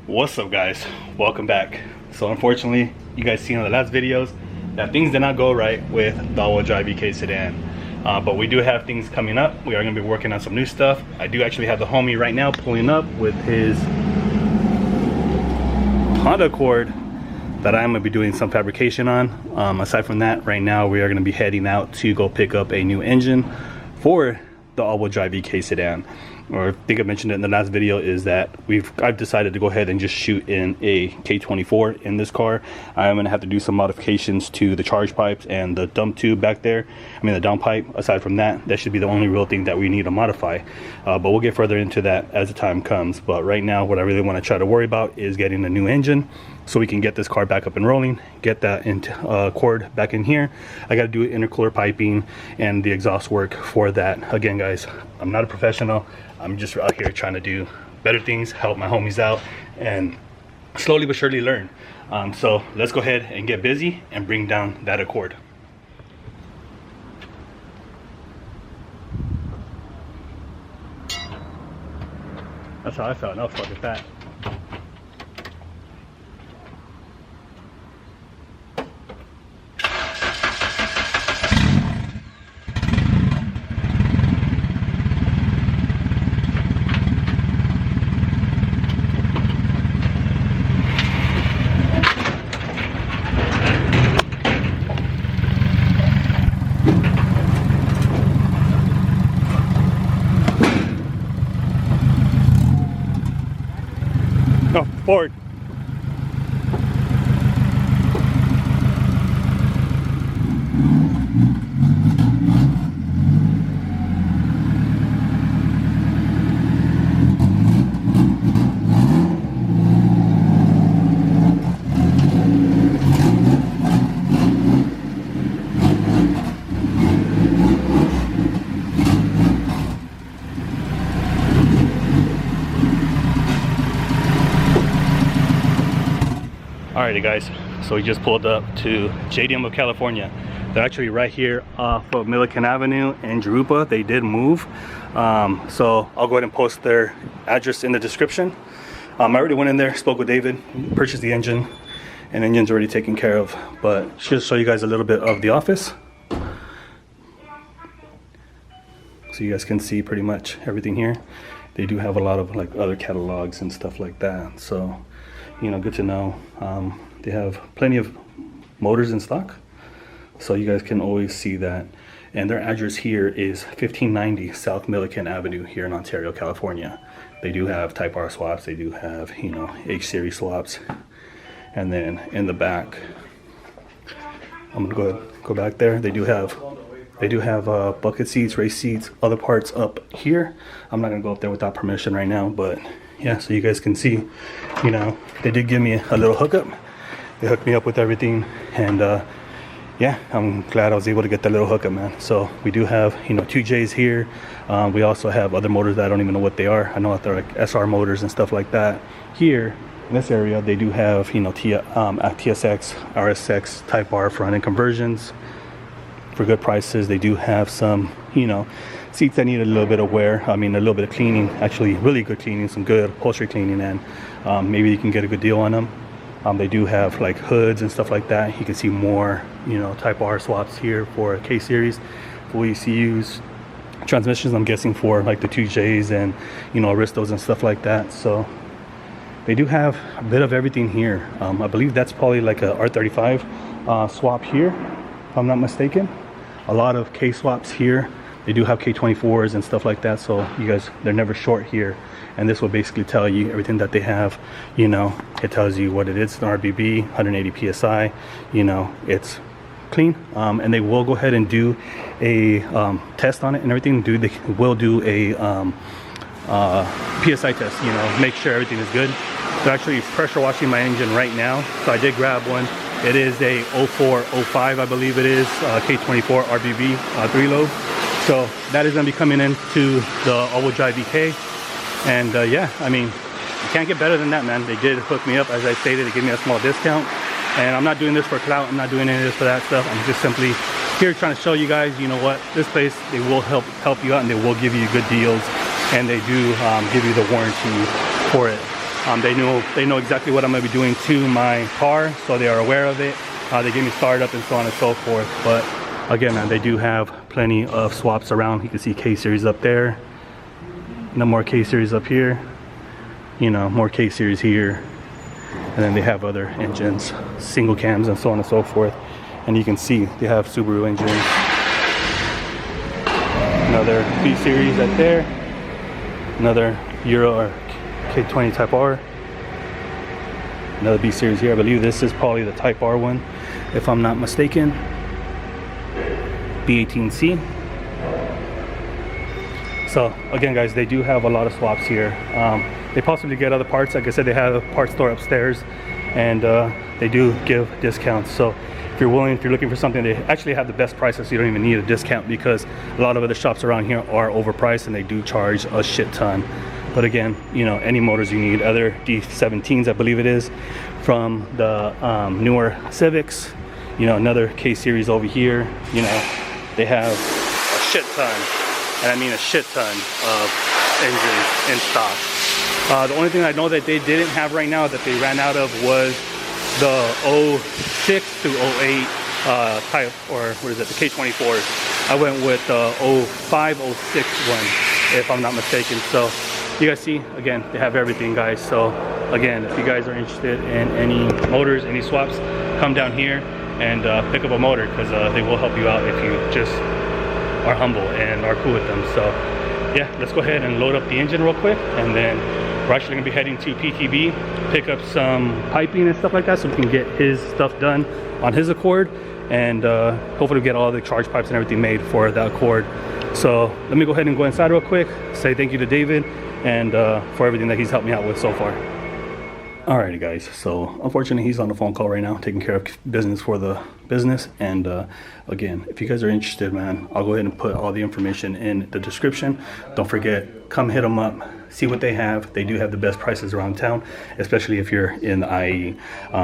What's up, guys? Welcome back. So unfortunately, you guys seen in the last videos that things did not go right with the all-wheel drive EK sedan, but we do have things coming up. We are going to be working on some new stuff. I do actually have the homie right now pulling up with his Honda Accord that I'm going to be doing some fabrication on. Aside from that, right now we are going to be heading out to go pick up a new engine for the all-wheel drive EK sedan. Or I think I mentioned it in the last video, is that I've decided to go ahead and just shoot in a K24 in this car. I'm going to have to do some modifications to the charge pipes and the dump tube back there. I mean the down pipe. Aside from that, that should be the only real thing that we need to modify. But we'll get further into that as the time comes. But right now, what I really want to try to worry about is getting a new engine, so we can get this car back up and rolling, get that cord back in here. I got to do intercooler piping and the exhaust work for that. Again, guys, I'm not a professional. I'm just out here trying to do better things, help my homies out, and slowly but surely learn. So let's go ahead and get busy and bring down that Accord. That's how I felt. Now fuck at that. Forward. Alrighty, guys, so we just pulled up to JDM of California. They're actually right here off of MILLIKEN Avenue in Jurupa. They did move, so I'll go ahead and post their address in the description. I already went in there, spoke with David, purchased the engine, and the engine's already taken care of. But just show you guys a little bit of the office, so you guys can see pretty much everything here. They do have a lot of like other catalogs and stuff like that, so you know, good to know. They have plenty of motors in stock, so you guys can always see that. And their address here is 1590 South MILLIKEN Avenue here in Ontario, California. They do have Type R swaps. They do have, you know, H series swaps. And then in the back, I'm gonna go back there. They do have bucket seats, race seats, other parts up here. I'm not gonna go up there without permission right now, but yeah, so you guys can see, you know, they did give me a little hookup. They hooked me up with everything, and yeah, I'm glad I was able to get that little hookup, man. So we do have, you know, 2Js here. We also have other motors that I don't even know what they are. I know that they're like SR motors and stuff like that. Here in this area, they do have, you know, TSX, RSX, Type R front end conversions for good prices. They do have some, you know, seats that need a little bit of wear. I mean, a little bit of cleaning, actually really good cleaning, some good upholstery cleaning, and maybe you can get a good deal on them. They do have like hoods and stuff like that. You can see more, you know, Type R swaps here for K series, full ECUs, transmissions, I'm guessing for like the 2Js and, you know, Aristos and stuff like that. So they do have a bit of everything here. I believe that's probably like a R35 swap here, if I'm not mistaken. A lot of K swaps here. They do have K24s and stuff like that, so you guys, they're never short here. And this will basically tell you everything that they have. You know, it tells you what it is, an RBB, 180 PSI, you know, it's clean. And they will go ahead and do a test on it and everything. They will do a PSI test, you know, make sure everything is good. They're actually pressure washing my engine right now, so I did grab one. It is a 0405, I believe it is, K24 RBB 3 lobe. So that is going to be coming into the all-wheel drive EK. And yeah, I mean, you can't get better than that, man. They did hook me up, as I stated. They gave me a small discount. And I'm not doing this for clout. I'm not doing any of this for that stuff. I'm just simply here trying to show you guys, you know what, this place, they will help you out, and they will give you good deals. And they do give you the warranty for it. They know exactly what I'm going to be doing to my car, so they are aware of it. They get me started up and so on and so forth. But again, man, they do have plenty of swaps around. You can see K-Series up there. No more K-Series up here. You know, more K-Series here. And then they have other engines, single cams and so on and so forth. And you can see they have Subaru engines. Another B-Series right there. Another Euro or K20 Type R. Another B-Series here. I believe this is probably the Type R one, if I'm not mistaken. B18C. So again, guys, they do have a lot of swaps here. They possibly get other parts. Like I said, they have a parts store upstairs, and they do give discounts. So if you're willing, if you're looking for something, they actually have the best prices, so you don't even need a discount, because a lot of other shops around here are overpriced and they do charge a shit ton. But again, you know, any motors you need, other D17s, I believe it is, from the newer Civics, you know, another K-Series over here, you know, they have a shit ton, and I mean a shit ton of engines in stock. The only thing I know that they didn't have right now that they ran out of was the 06 to 08 type, or what is it, the K24s. I went with the 05, 06 one, if I'm not mistaken. So you guys see, again, they have everything, guys. So again, if you guys are interested in any motors, any swaps, come down here and pick up a motor, because they will help you out if you just are humble and are cool with them. So yeah, let's go ahead and load up the engine real quick, and then we're actually gonna be heading to PTB, pick up some piping and stuff like that, so we can get his stuff done on his Accord, and hopefully get all the charge pipes and everything made for the Accord. So let me go ahead and go inside real quick, say thank you to David, and for everything that he's helped me out with so far. Alrighty, guys, so unfortunately he's on the phone call right now, taking care of business for the business. And again, if you guys are interested, man, I'll go ahead and put all the information in the description. Don't forget, come hit them up, see what they have. They do have the best prices around town, especially if you're in the IE.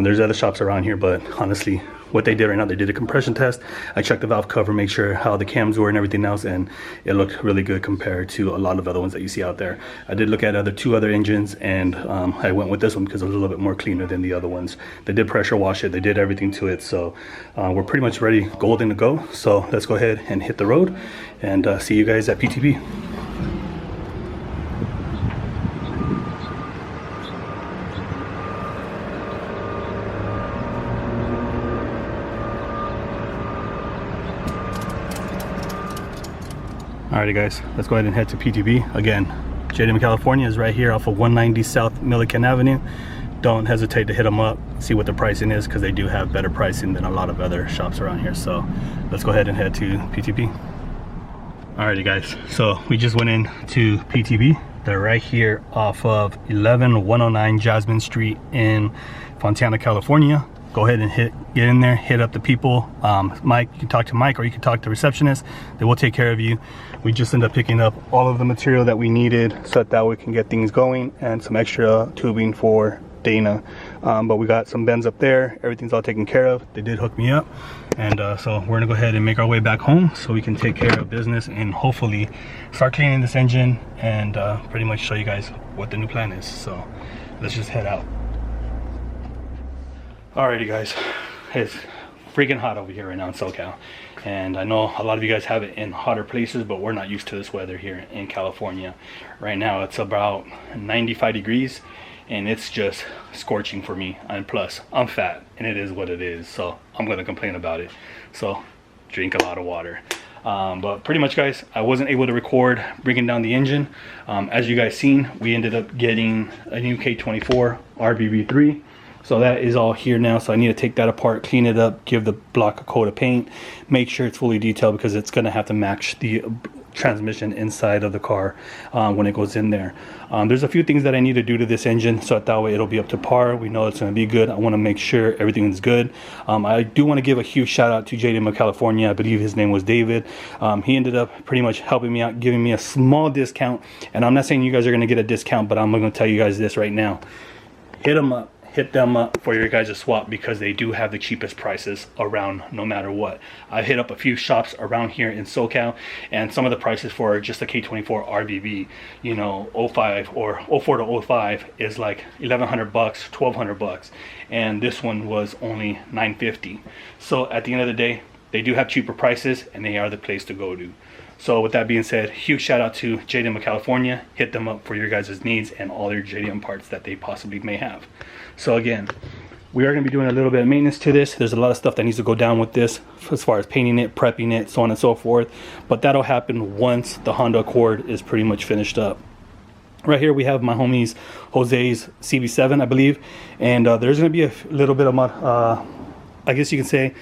There's other shops around here, but honestly, what they did right now, they did a compression test. I checked the valve cover, make sure how the cams were and everything else, and it looked really good compared to a lot of other ones that you see out there. I did look at two other engines, and I went with this one because it was a little bit more cleaner than the other ones. They did pressure wash it, they did everything to it, so we're pretty much ready, golden to go. So let's go ahead and hit the road, and see you guys at PTB. Alrighty, guys, let's go ahead and head to PTB. Again, JDM of California is right here off of 190 South MILLIKEN Avenue. Don't hesitate to hit them up, see what the pricing is, because they do have better pricing than a lot of other shops around here. So let's go ahead and head to PTB. Alrighty, guys, so we just went in to PTB. They're right here off of 11109 Jasmine Street in Fontana, California. Go ahead and get in there, hit up the people. Mike, you can talk to Mike, or you can talk to the receptionist. They will take care of you. We just ended up picking up all of the material that we needed, so that we can get things going, and some extra tubing for Dana. But we got some bends up there. Everything's all taken care of. They did hook me up, and so we're gonna go ahead and make our way back home so we can take care of business and hopefully start cleaning this engine, and pretty much show you guys what the new plan is. So let's just head out. Alrighty, guys, it's freaking hot over here right now in SoCal, and I know a lot of you guys have it in hotter places, but we're not used to this weather here in California. Right now it's about 95 degrees, and it's just scorching for me. And plus, I'm fat, and it is what it is, so I'm gonna complain about it. So drink a lot of water. But pretty much, guys, I wasn't able to record bringing down the engine. As you guys seen, we ended up getting a new K24 RBB3. So that is all here now, so I need to take that apart, clean it up, give the block a coat of paint, make sure it's fully detailed, because it's going to have to match the transmission inside of the car when it goes in there. There's a few things that I need to do to this engine, so that way it'll be up to par. We know it's going to be good. I want to make sure everything is good. I do want to give a huge shout out to JDM of California. I believe his name was David. He ended up pretty much helping me out, giving me a small discount, and I'm not saying you guys are going to get a discount, but I'm going to tell you guys this right now. Hit him up, hit them up for your guys' swap, because they do have the cheapest prices around no matter what. I hit up a few shops around here in SoCal, and some of the prices for just a K24 RBB, you know, 05 or 04 to 05 is like $1,100 bucks, $1,200 bucks, and this one was only $950. So at the end of the day, they do have cheaper prices, and they are the place to go to. So with that being said, huge shout out to JDM of California. Hit them up for your guys' needs and all your JDM parts that they possibly may have. So again, we are going to be doing a little bit of maintenance to this. There's a lot of stuff that needs to go down with this, as far as painting it, prepping it, so on and so forth. But that'll happen once the Honda Accord is pretty much finished up. Right here we have my homie's Jose's CB7, I believe. And there's going to be a little bit of, I guess you can say,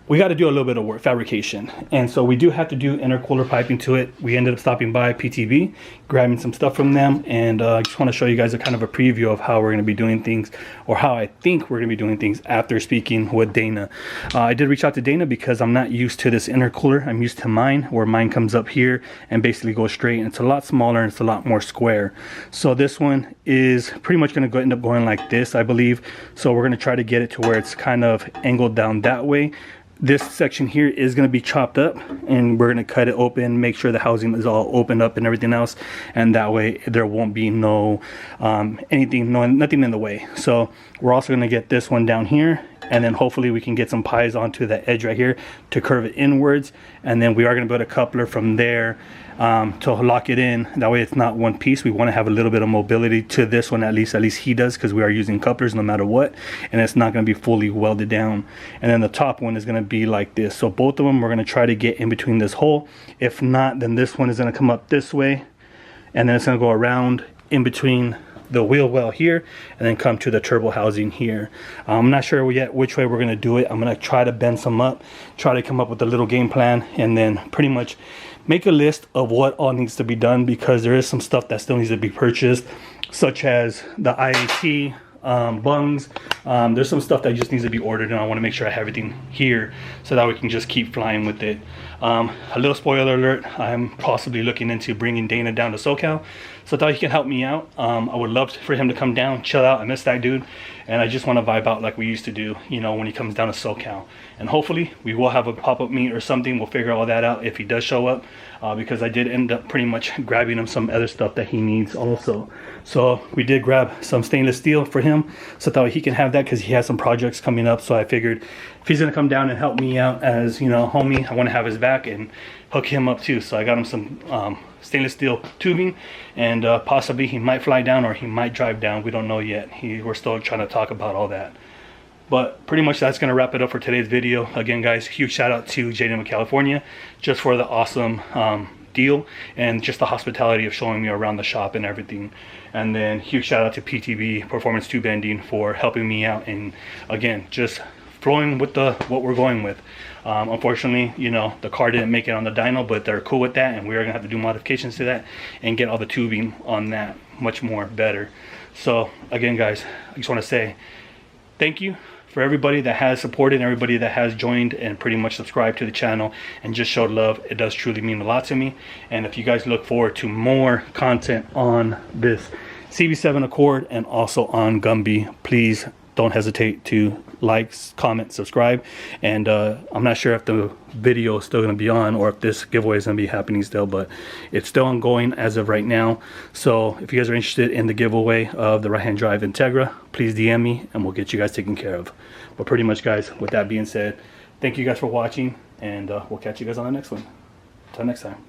we got to do a little bit of work, fabrication, and so we do have to do intercooler piping to it. We ended up stopping by PTB, grabbing some stuff from them, and I just want to show you guys a kind of a preview of how we're going to be doing things, or how I think we're going to be doing things after speaking with Dana. I did reach out to Dana because I'm not used to this intercooler. I'm used to mine, where mine comes up here and basically goes straight, and it's a lot smaller and it's a lot more square. So this one is pretty much going to end up going like this, I believe. So we're going to try to get it to where it's kind of angled down that way. This section here is going to be chopped up, and we're going to cut it open, make sure the housing is all opened up and everything else, and that way there won't be no nothing in the way. So we're also going to get this one down here, and then hopefully we can get some pies onto the edge right here to curve it inwards, and then we are going to build a coupler from there to lock it in. That way it's not one piece. We want to have a little bit of mobility to this one, at least he does, because we are using couplers no matter what, and it's not going to be fully welded down. And then the top one is going to be like this. So both of them we're going to try to get in between this hole. If not, then this one is going to come up this way, and then it's going to go around in between the wheel well here, and then come to the turbo housing here. I'm not sure yet which way we're going to do it. I'm going to try to bend some up, try to come up with a little game plan, and then pretty much make a list of what all needs to be done, because there is some stuff that still needs to be purchased, such as the IAT bungs. There's some stuff that just needs to be ordered, and I want to make sure I have everything here so that we can just keep flying with it. A little spoiler alert, I'm possibly looking into bringing Dana down to SoCal, so I thought he can help me out. I would love for him to come down, chill out. I miss that dude, and I just want to vibe out like we used to do, you know, when he comes down to SoCal. And hopefully we will have a pop-up meet or something. We'll figure all that out if he does show up, because I did end up pretty much grabbing him some other stuff that he needs also. So we did grab some stainless steel for him, so I thought he can have that because he has some projects coming up. So I figured if he's gonna come down and help me out as, you know, homie, I want to have his back and hook him up too. So I got him some stainless steel tubing, and possibly he might fly down or he might drive down. We don't know yet. We're still trying to talk about all that. But pretty much that's going to wrap it up for today's video. Again, guys, huge shout out to JDM of California just for the awesome deal and just the hospitality of showing me around the shop and everything. And then huge shout out to PTB, Performance Tube Bending, for helping me out, and again, just flowing with what we're going with. Unfortunately, you know, the car didn't make it on the dyno, but they're cool with that, and we are gonna have to do modifications to that and get all the tubing on that much more better. So again, guys, I just want to say thank you for everybody that has supported and everybody that has joined and pretty much subscribed to the channel and just showed love. It does truly mean a lot to me. And if you guys look forward to more content on this CB7 Accord and also on Gumby, please don't hesitate to like, comment, subscribe. And I'm not sure if the video is still going to be on or if this giveaway is going to be happening still, but it's still ongoing as of right now. So if you guys are interested in the giveaway of the right-hand drive Integra, please DM me and we'll get you guys taken care of. But pretty much, guys, with that being said, thank you guys for watching, and we'll catch you guys on the next one. Until next time.